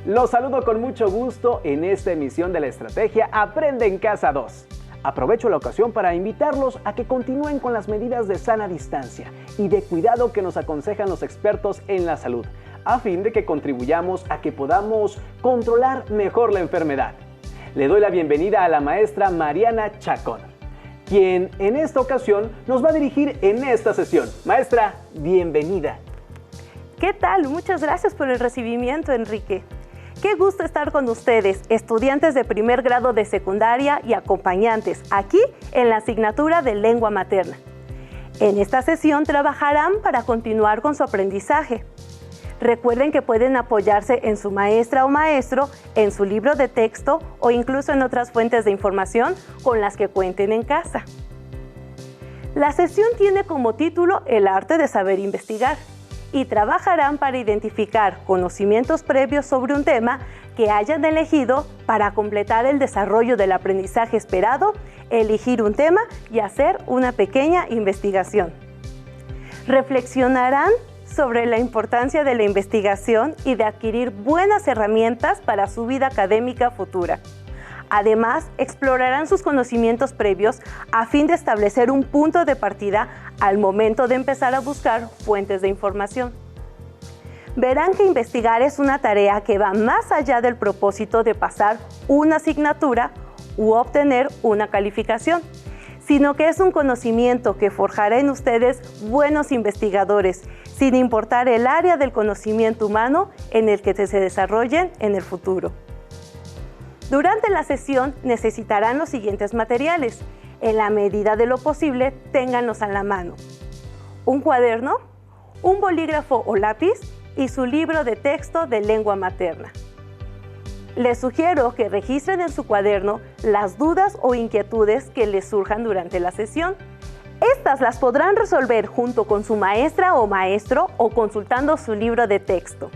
Los saludo con mucho gusto en esta emisión de la estrategia Aprende en Casa 2. Aprovecho la ocasión para invitarlos a que continúen con las medidas de sana distancia y de cuidado que nos aconsejan los expertos en la salud, a fin de que contribuyamos a que podamos controlar mejor la enfermedad. Le doy la bienvenida a la maestra Mariana Chacón, quien en esta ocasión nos va a dirigir en esta sesión. Maestra, bienvenida. ¿Qué tal? Muchas gracias por el recibimiento, Enrique. Qué gusto estar con ustedes, estudiantes de primer grado de secundaria y acompañantes, aquí en la asignatura de lengua materna. En esta sesión trabajarán para continuar con su aprendizaje. Recuerden que pueden apoyarse en su maestra o maestro, en su libro de texto o incluso en otras fuentes de información con las que cuenten en casa. La sesión tiene como título El arte de saber investigar y trabajarán para identificar conocimientos previos sobre un tema que hayan elegido para completar el desarrollo del aprendizaje esperado, elegir un tema y hacer una pequeña investigación. Reflexionarán sobre la importancia de la investigación y de adquirir buenas herramientas para su vida académica futura. Además, explorarán sus conocimientos previos a fin de establecer un punto de partida al momento de empezar a buscar fuentes de información. Verán que investigar es una tarea que va más allá del propósito de pasar una asignatura u obtener una calificación, sino que es un conocimiento que forjará en ustedes buenos investigadores, sin importar el área del conocimiento humano en el que se desarrollen en el futuro. Durante la sesión necesitarán los siguientes materiales. En la medida de lo posible, ténganlos a la mano: un cuaderno, un bolígrafo o lápiz y su libro de texto de lengua materna. Les sugiero que registren en su cuaderno las dudas o inquietudes que les surjan durante la sesión. Estas las podrán resolver junto con su maestra o maestro o consultando su libro de texto.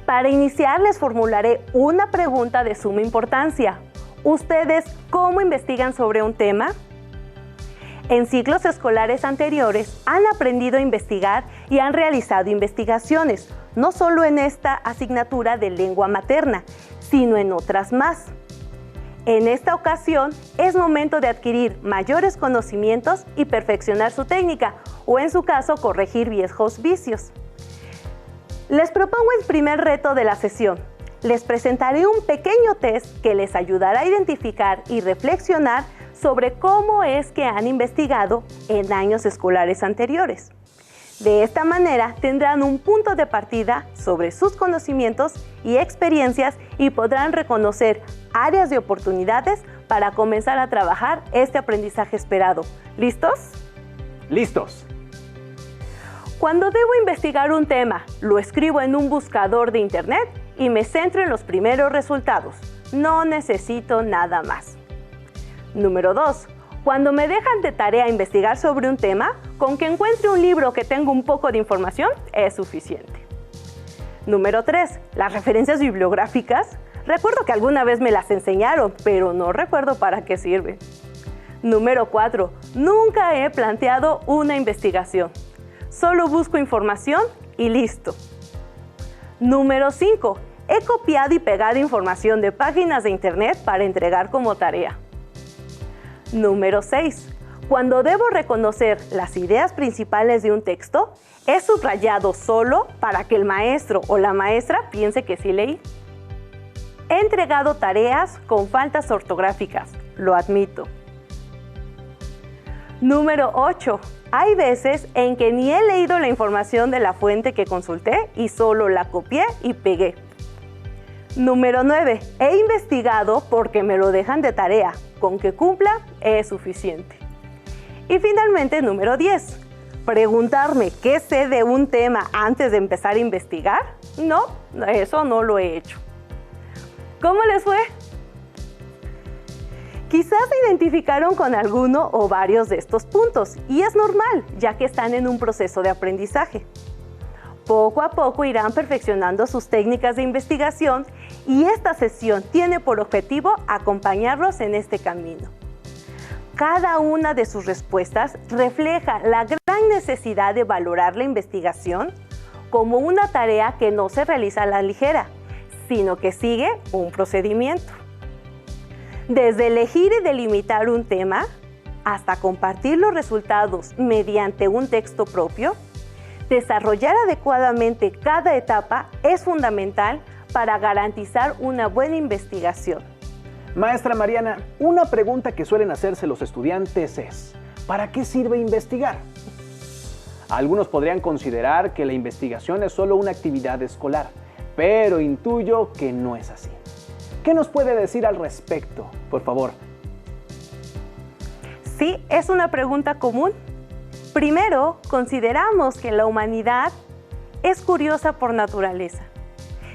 Para iniciar, les formularé una pregunta de suma importancia. ¿Ustedes cómo investigan sobre un tema? En ciclos escolares anteriores han aprendido a investigar y han realizado investigaciones, no solo en esta asignatura de lengua materna, sino en otras más. En esta ocasión es momento de adquirir mayores conocimientos y perfeccionar su técnica, o en su caso, corregir viejos vicios. Les propongo el primer reto de la sesión. Les presentaré un pequeño test que les ayudará a identificar y reflexionar sobre cómo es que han investigado en años escolares anteriores. De esta manera tendrán un punto de partida sobre sus conocimientos y experiencias y podrán reconocer áreas de oportunidades para comenzar a trabajar este aprendizaje esperado. ¿Listos? ¡Listos! Cuando debo investigar un tema, lo escribo en un buscador de internet y me centro en los primeros resultados. No necesito nada más. Número 2. Cuando me dejan de tarea investigar sobre un tema, con que encuentre un libro que tenga un poco de información es suficiente. Número 3. Las referencias bibliográficas. Recuerdo que alguna vez me las enseñaron, pero no recuerdo para qué sirven. Número 4. Nunca he planteado una investigación. Solo busco información y listo. Número 5. He copiado y pegado información de páginas de internet para entregar como tarea. Número 6. Cuando debo reconocer las ideas principales de un texto, he subrayado solo para que el maestro o la maestra piense que sí leí. He entregado tareas con faltas ortográficas, lo admito. Número 8. Hay veces en que ni he leído la información de la fuente que consulté y solo la copié y pegué. Número 9. He investigado porque me lo dejan de tarea. Con que cumpla es suficiente. Y finalmente, número 10. Preguntarme qué sé de un tema antes de empezar a investigar. No, eso no lo he hecho. ¿Cómo les fue? Quizás se identificaron con alguno o varios de estos puntos, y es normal, ya que están en un proceso de aprendizaje. Poco a poco irán perfeccionando sus técnicas de investigación y esta sesión tiene por objetivo acompañarlos en este camino. Cada una de sus respuestas refleja la gran necesidad de valorar la investigación como una tarea que no se realiza a la ligera, sino que sigue un procedimiento. Desde elegir y delimitar un tema, hasta compartir los resultados mediante un texto propio, desarrollar adecuadamente cada etapa es fundamental para garantizar una buena investigación. Maestra Mariana, una pregunta que suelen hacerse los estudiantes es: ¿para qué sirve investigar? Algunos podrían considerar que la investigación es solo una actividad escolar, pero intuyo que no es así. ¿Qué nos puede decir al respecto, por favor? Sí, es una pregunta común. Primero, consideramos que la humanidad es curiosa por naturaleza.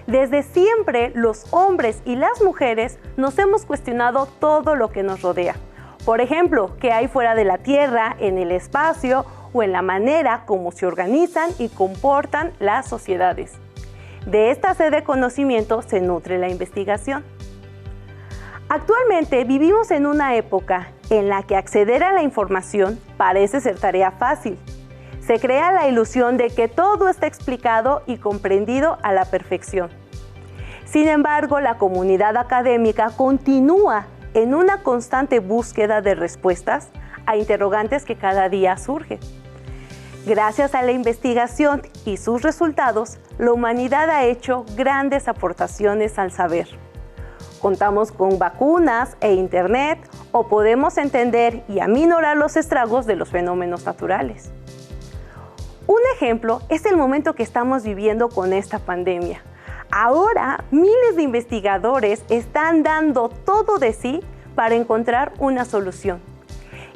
Desde siempre, los hombres y las mujeres nos hemos cuestionado todo lo que nos rodea. Por ejemplo, qué hay fuera de la Tierra, en el espacio o en la manera como se organizan y comportan las sociedades. De esta sed de conocimiento se nutre la investigación. Actualmente vivimos en una época en la que acceder a la información parece ser tarea fácil. Se crea la ilusión de que todo está explicado y comprendido a la perfección. Sin embargo, la comunidad académica continúa en una constante búsqueda de respuestas a interrogantes que cada día surgen. Gracias a la investigación y sus resultados, la humanidad ha hecho grandes aportaciones al saber. Contamos con vacunas e internet, o podemos entender y aminorar los estragos de los fenómenos naturales. Un ejemplo es el momento que estamos viviendo con esta pandemia. Ahora, miles de investigadores están dando todo de sí para encontrar una solución.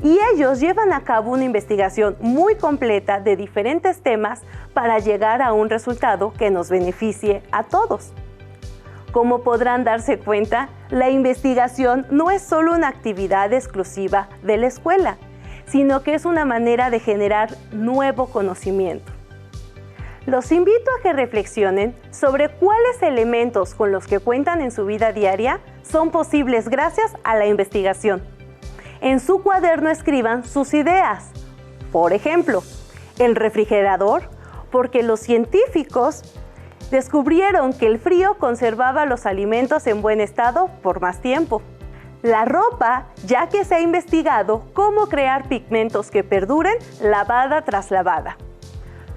Y ellos llevan a cabo una investigación muy completa de diferentes temas para llegar a un resultado que nos beneficie a todos. Como podrán darse cuenta, la investigación no es solo una actividad exclusiva de la escuela, sino que es una manera de generar nuevo conocimiento. Los invito a que reflexionen sobre cuáles elementos con los que cuentan en su vida diaria son posibles gracias a la investigación. En su cuaderno escriban sus ideas. Por ejemplo, el refrigerador, porque los científicos descubrieron que el frío conservaba los alimentos en buen estado por más tiempo. La ropa, ya que se ha investigado cómo crear pigmentos que perduren lavada tras lavada.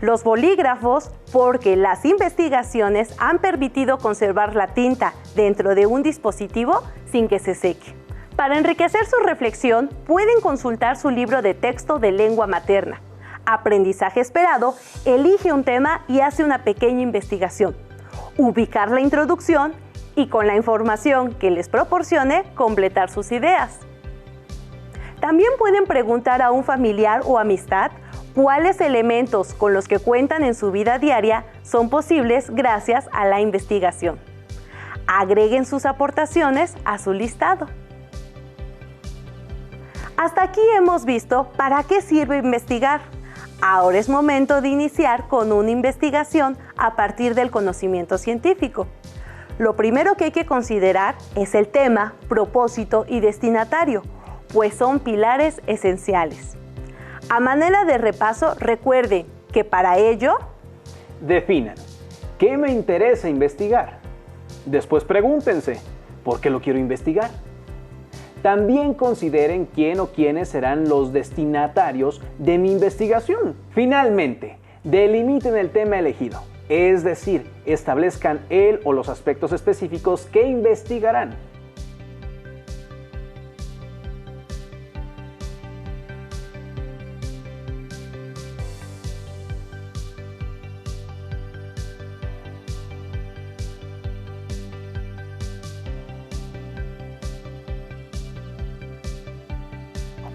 Los bolígrafos, porque las investigaciones han permitido conservar la tinta dentro de un dispositivo sin que se seque. Para enriquecer su reflexión, pueden consultar su libro de texto de lengua materna. Aprendizaje Esperado elige un tema y hace una pequeña investigación. Ubicar la introducción y con la información que les proporcione, completar sus ideas. También pueden preguntar a un familiar o amistad cuáles elementos con los que cuentan en su vida diaria son posibles gracias a la investigación. Agreguen sus aportaciones a su listado. Hasta aquí hemos visto para qué sirve investigar. Ahora es momento de iniciar con una investigación a partir del conocimiento científico. Lo primero que hay que considerar es el tema, propósito y destinatario, pues son pilares esenciales. A manera de repaso, recuerden que para ello definan ¿qué me interesa investigar? Después pregúntense ¿por qué lo quiero investigar? También consideren quién o quiénes serán los destinatarios de mi investigación. Finalmente, delimiten el tema elegido, es decir, establezcan el o los aspectos específicos que investigarán.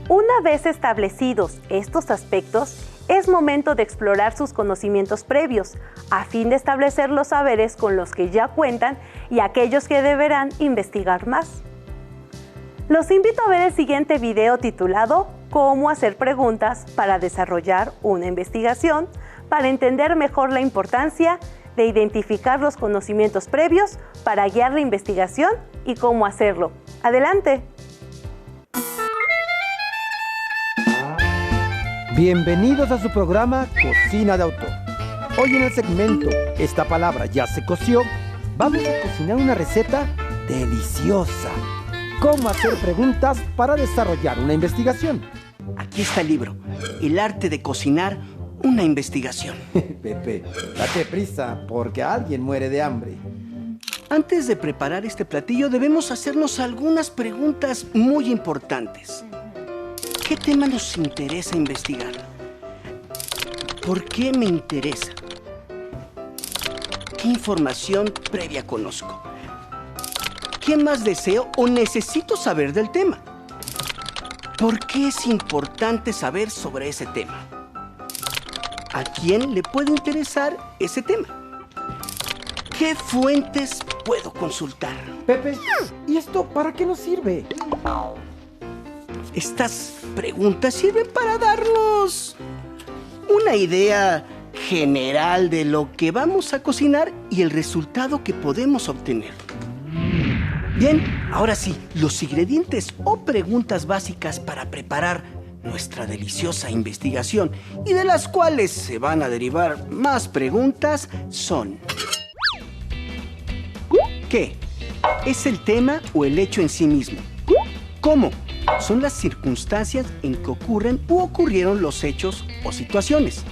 Una vez establecidos estos aspectos, es momento de explorar sus conocimientos previos, a fin de establecer los saberes con los que ya cuentan y aquellos que deberán investigar más. Los invito a ver el siguiente video titulado «Cómo hacer preguntas para desarrollar una investigación», para entender mejor la importancia de identificar los conocimientos previos para guiar la investigación y cómo hacerlo. ¡Adelante! Bienvenidos a su programa Cocina de Autor. Hoy en el segmento Esta palabra ya se coció, Vamos a cocinar una receta deliciosa. ¿Cómo hacer preguntas para desarrollar una investigación? Aquí está el libro, El arte de cocinar una investigación. Pepe, date prisa porque alguien muere de hambre. Antes de preparar este platillo debemos hacernos algunas preguntas muy importantes. ¿Qué tema nos interesa investigar? ¿Por qué me interesa? ¿Qué información previa conozco? ¿Qué más deseo o necesito saber del tema? ¿Por qué es importante saber sobre ese tema? ¿A quién le puede interesar ese tema? ¿Qué fuentes puedo consultar? Pepe, ¿y esto para qué nos sirve? Estas preguntas sirven para darnos una idea general de lo que vamos a cocinar y el resultado que podemos obtener. Bien, ahora sí, los ingredientes o preguntas básicas para preparar nuestra deliciosa investigación y de las cuales se van a derivar más preguntas son: ¿qué? ¿Es el tema o el hecho en sí mismo? ¿Cómo? Son las circunstancias en que ocurren u ocurrieron los hechos o situaciones.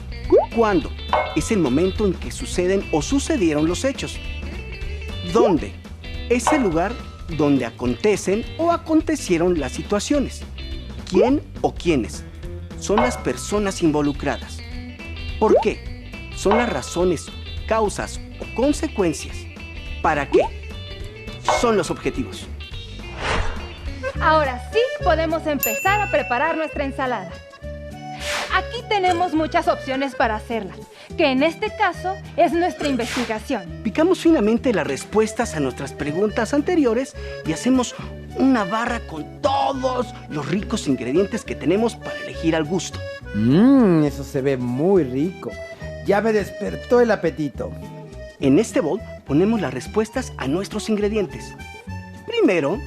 ¿Cuándo? Es el momento en que suceden o sucedieron los hechos. ¿Dónde? Es el lugar donde acontecen o acontecieron las situaciones. ¿Quién o quiénes? Son las personas involucradas. ¿Por qué? Son las razones, causas o consecuencias. ¿Para qué? Son los objetivos. Ahora sí podemos empezar a preparar nuestra ensalada. Aquí tenemos muchas opciones para hacerla, que en este caso es nuestra investigación. Picamos finamente las respuestas a nuestras preguntas anteriores y hacemos una barra con todos los ricos ingredientes que tenemos para elegir al gusto. Eso se ve muy rico. Ya me despertó el apetito. En este bol ponemos las respuestas a nuestros ingredientes. Primero,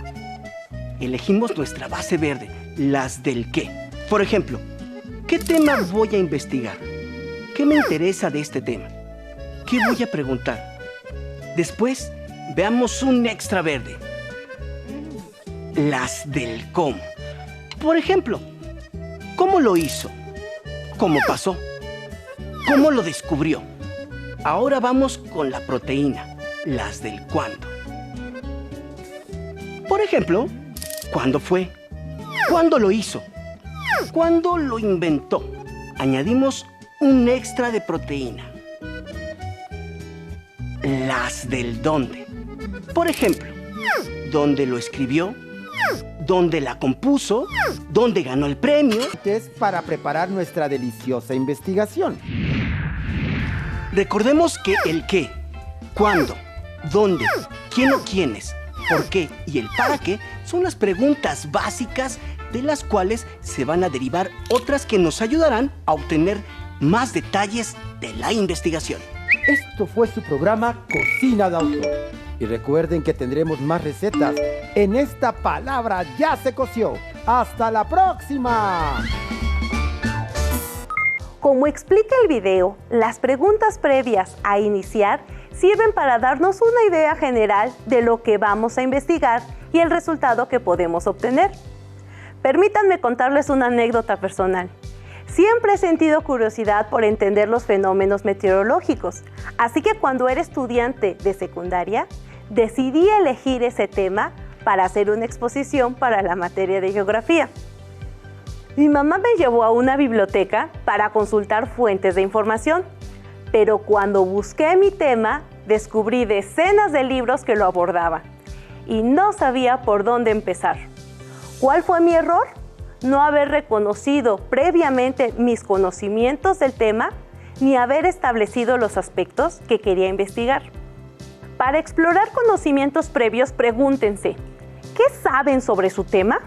elegimos nuestra base verde, las del qué. Por ejemplo, ¿qué tema voy a investigar? ¿Qué me interesa de este tema? ¿Qué voy a preguntar? Después, veamos un extra verde. Las del cómo. Por ejemplo, ¿cómo lo hizo? ¿Cómo pasó? ¿Cómo lo descubrió? Ahora vamos con la proteína, las del cuándo. Por ejemplo, ¿cuándo fue? ¿Cuándo lo hizo? ¿Cuándo lo inventó? Añadimos un extra de proteína. Las del dónde. Por ejemplo, ¿dónde lo escribió? ¿Dónde la compuso? ¿Dónde ganó el premio? Es para preparar nuestra deliciosa investigación. Recordemos que el qué, cuándo, dónde, quién o quiénes, por qué y el para qué son las preguntas básicas de las cuales se van a derivar otras que nos ayudarán a obtener más detalles de la investigación. Esto fue su programa Cocina de Autor. Y recuerden que tendremos más recetas en esta palabra ya se coció. ¡Hasta la próxima! Como explica el video, las preguntas previas a iniciar sirven para darnos una idea general de lo que vamos a investigar y el resultado que podemos obtener. Permítanme contarles una anécdota personal. Siempre he sentido curiosidad por entender los fenómenos meteorológicos, así que cuando era estudiante de secundaria, decidí elegir ese tema para hacer una exposición para la materia de geografía. Mi mamá me llevó a una biblioteca para consultar fuentes de información, pero cuando busqué mi tema, descubrí decenas de libros que lo abordaban y no sabía por dónde empezar. ¿Cuál fue mi error? No haber reconocido previamente mis conocimientos del tema ni haber establecido los aspectos que quería investigar. Para explorar conocimientos previos, pregúntense, ¿qué saben sobre su tema?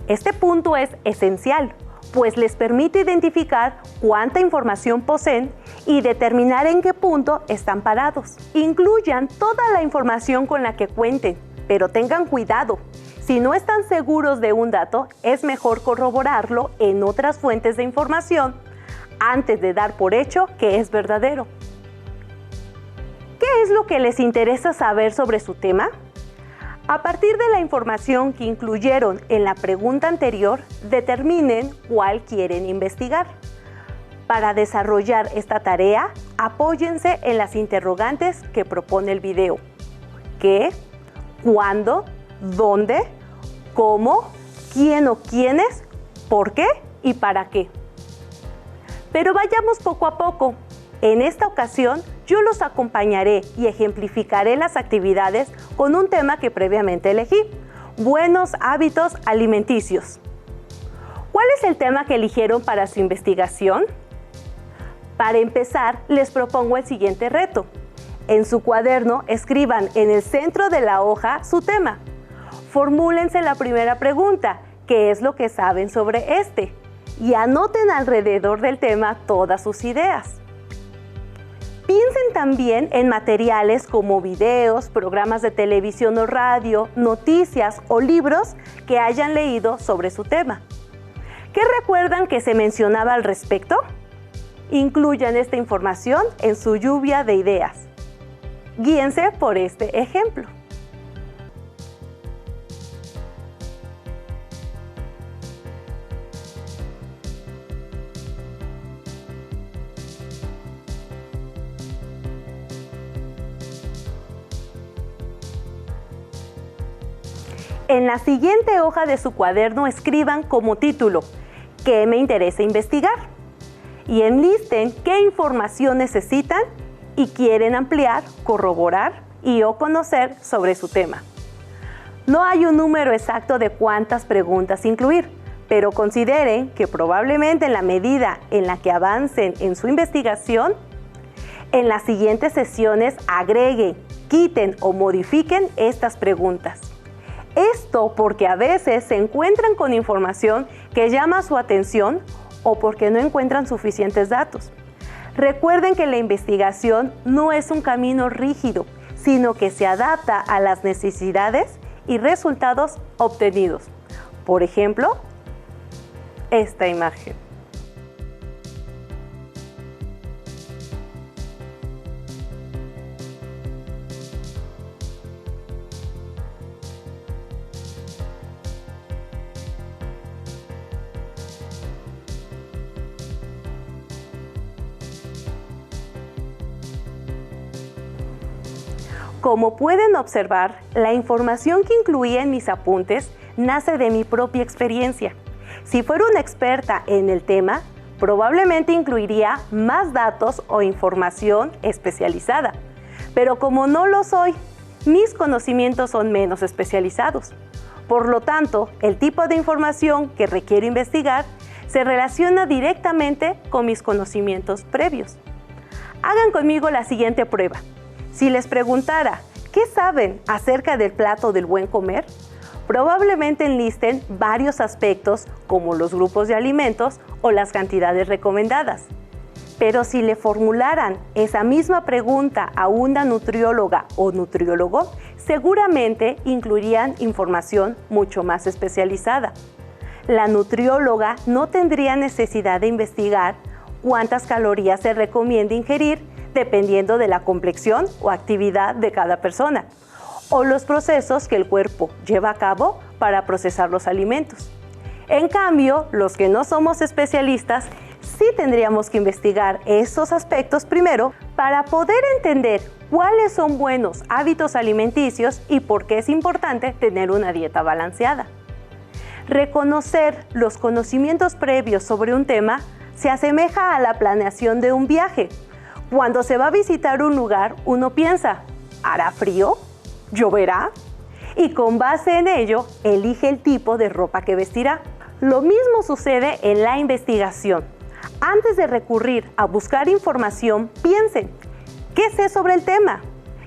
Este punto es esencial, pues les permite identificar cuánta información poseen y determinar en qué punto están parados. Incluyan toda la información con la que cuenten, pero tengan cuidado. Si no están seguros de un dato, es mejor corroborarlo en otras fuentes de información antes de dar por hecho que es verdadero. ¿Qué es lo que les interesa saber sobre su tema? A partir de la información que incluyeron en la pregunta anterior, determinen cuál quieren investigar. Para desarrollar esta tarea, apóyense en las interrogantes que propone el video. ¿Qué? ¿Cuándo? ¿Dónde? ¿Cómo? ¿Quién o quiénes? ¿Por qué? ¿Y para qué? Pero vayamos poco a poco. En esta ocasión, yo los acompañaré y ejemplificaré las actividades con un tema que previamente elegí: buenos hábitos alimenticios. ¿Cuál es el tema que eligieron para su investigación? Para empezar, les propongo el siguiente reto. En su cuaderno, escriban en el centro de la hoja su tema. Formúlense la primera pregunta: ¿qué es lo que saben sobre este? Y anoten alrededor del tema todas sus ideas. Piensen también en materiales como videos, programas de televisión o radio, noticias o libros que hayan leído sobre su tema. ¿Qué recuerdan que se mencionaba al respecto? Incluyan esta información en su lluvia de ideas. Guíense por este ejemplo. En la siguiente hoja de su cuaderno escriban como título: ¿qué me interesa investigar? Y enlisten qué información necesitan y quieren ampliar, corroborar o conocer sobre su tema. No hay un número exacto de cuántas preguntas incluir, pero consideren que probablemente en la medida en la que avancen en su investigación, en las siguientes sesiones agreguen, quiten o modifiquen estas preguntas. Esto porque a veces se encuentran con información que llama su atención o porque no encuentran suficientes datos. Recuerden que la investigación no es un camino rígido, sino que se adapta a las necesidades y resultados obtenidos. Por ejemplo, esta imagen. Como pueden observar, la información que incluí en mis apuntes nace de mi propia experiencia. Si fuera una experta en el tema, probablemente incluiría más datos o información especializada. Pero como no lo soy, mis conocimientos son menos especializados. Por lo tanto, el tipo de información que requiero investigar se relaciona directamente con mis conocimientos previos. Hagan conmigo la siguiente prueba. Si les preguntara, ¿qué saben acerca del plato del buen comer? Probablemente enlisten varios aspectos como los grupos de alimentos o las cantidades recomendadas. Pero si le formularan esa misma pregunta a una nutrióloga o nutriólogo, seguramente incluirían información mucho más especializada. La nutrióloga no tendría necesidad de investigar cuántas calorías se recomienda ingerir dependiendo de la complexión o actividad de cada persona, o los procesos que el cuerpo lleva a cabo para procesar los alimentos. En cambio, los que no somos especialistas, sí tendríamos que investigar esos aspectos primero para poder entender cuáles son buenos hábitos alimenticios y por qué es importante tener una dieta balanceada. Reconocer los conocimientos previos sobre un tema se asemeja a la planeación de un viaje. Cuando se va a visitar un lugar, uno piensa, ¿hará frío? ¿Lloverá? Y con base en ello, elige el tipo de ropa que vestirá. Lo mismo sucede en la investigación. Antes de recurrir a buscar información, piensen, ¿qué sé sobre el tema?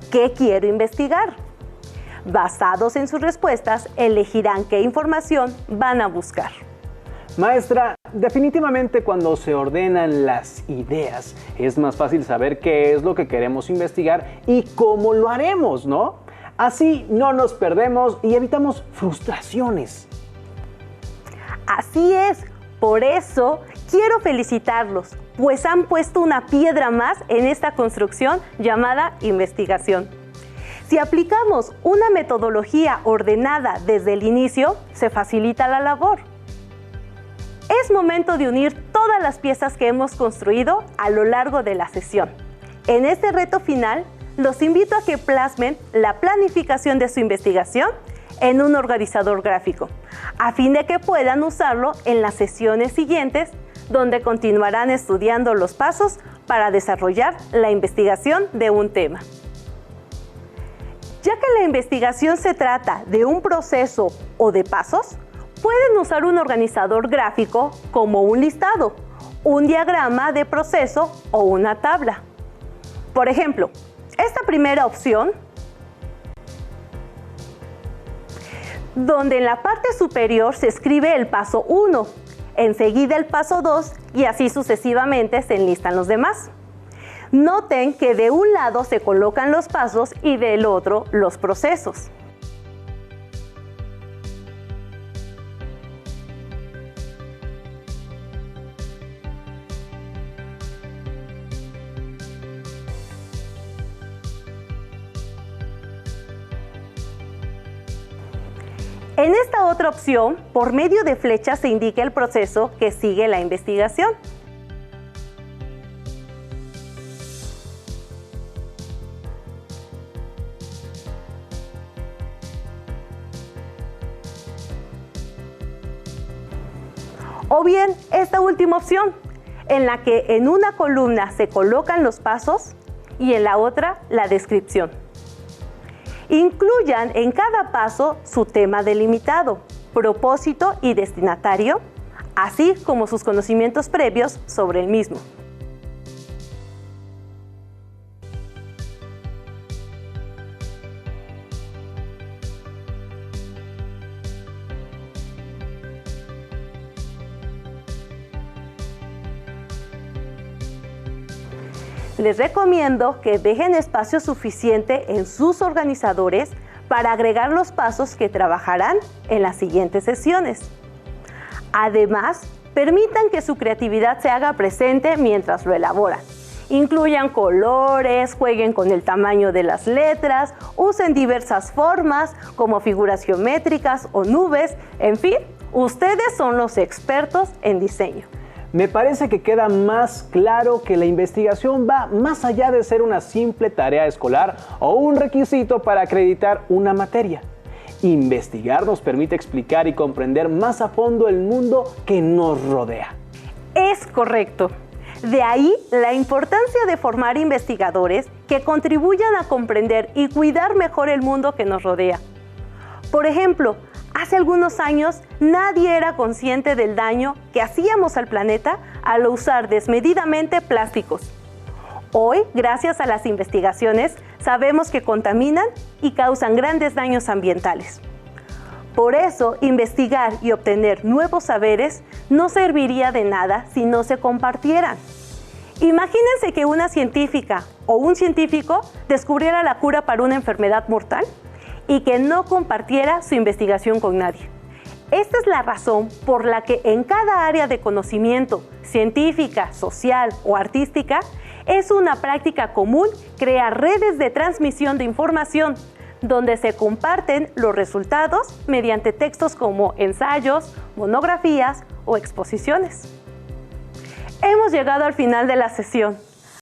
¿Qué quiero investigar? Basados en sus respuestas, elegirán qué información van a buscar. Maestra, definitivamente cuando se ordenan las ideas es más fácil saber qué es lo que queremos investigar y cómo lo haremos, ¿no? Así no nos perdemos y evitamos frustraciones. Así es, por eso Quiero felicitarlos, pues han puesto una piedra más en esta construcción llamada investigación. Si aplicamos una metodología ordenada desde el inicio, se facilita la labor. Es momento de unir todas las piezas que hemos construido a lo largo de la sesión. En este reto final, los invito a que plasmen la planificación de su investigación en un organizador gráfico, a fin de que puedan usarlo en las sesiones siguientes, donde continuarán estudiando los pasos para desarrollar la investigación de un tema. Ya que la investigación se trata de un proceso o de pasos, pueden usar un organizador gráfico como un listado, un diagrama de proceso o una tabla. Por ejemplo, esta primera opción, donde en la parte superior se escribe el paso 1, enseguida el paso 2 y así sucesivamente se enlistan los demás. Noten que de un lado se colocan los pasos y del otro los procesos. En esta otra opción, por medio de flechas se indica el proceso que sigue la investigación. O bien, esta última opción, en la que en una columna se colocan los pasos y en la otra la descripción. Incluyan en cada paso su tema delimitado, propósito y destinatario, así como sus conocimientos previos sobre el mismo. Les recomiendo que dejen espacio suficiente en sus organizadores para agregar los pasos que trabajarán en las siguientes sesiones. Además, permitan que su creatividad se haga presente mientras lo elaboran. Incluyan colores, jueguen con el tamaño de las letras, usen diversas formas como figuras geométricas o nubes, en fin, ustedes son los expertos en diseño. Me parece que queda más claro que la investigación va más allá de ser una simple tarea escolar o un requisito para acreditar una materia. Investigar nos permite explicar y comprender más a fondo el mundo que nos rodea. Es correcto. De ahí la importancia de formar investigadores que contribuyan a comprender y cuidar mejor el mundo que nos rodea. Por ejemplo, hace algunos años nadie era consciente del daño que hacíamos al planeta al usar desmedidamente plásticos. Hoy, gracias a las investigaciones, sabemos que contaminan y causan grandes daños ambientales. Por eso, investigar y obtener nuevos saberes no serviría de nada si no se compartieran. Imagínense que una científica o un científico descubriera la cura para una enfermedad mortal y que no compartiera su investigación con nadie. Esta es la razón por la que en cada área de conocimiento, científica, social o artística, es una práctica común crear redes de transmisión de información, donde se comparten los resultados mediante textos como ensayos, monografías o exposiciones. Hemos llegado al final de la sesión.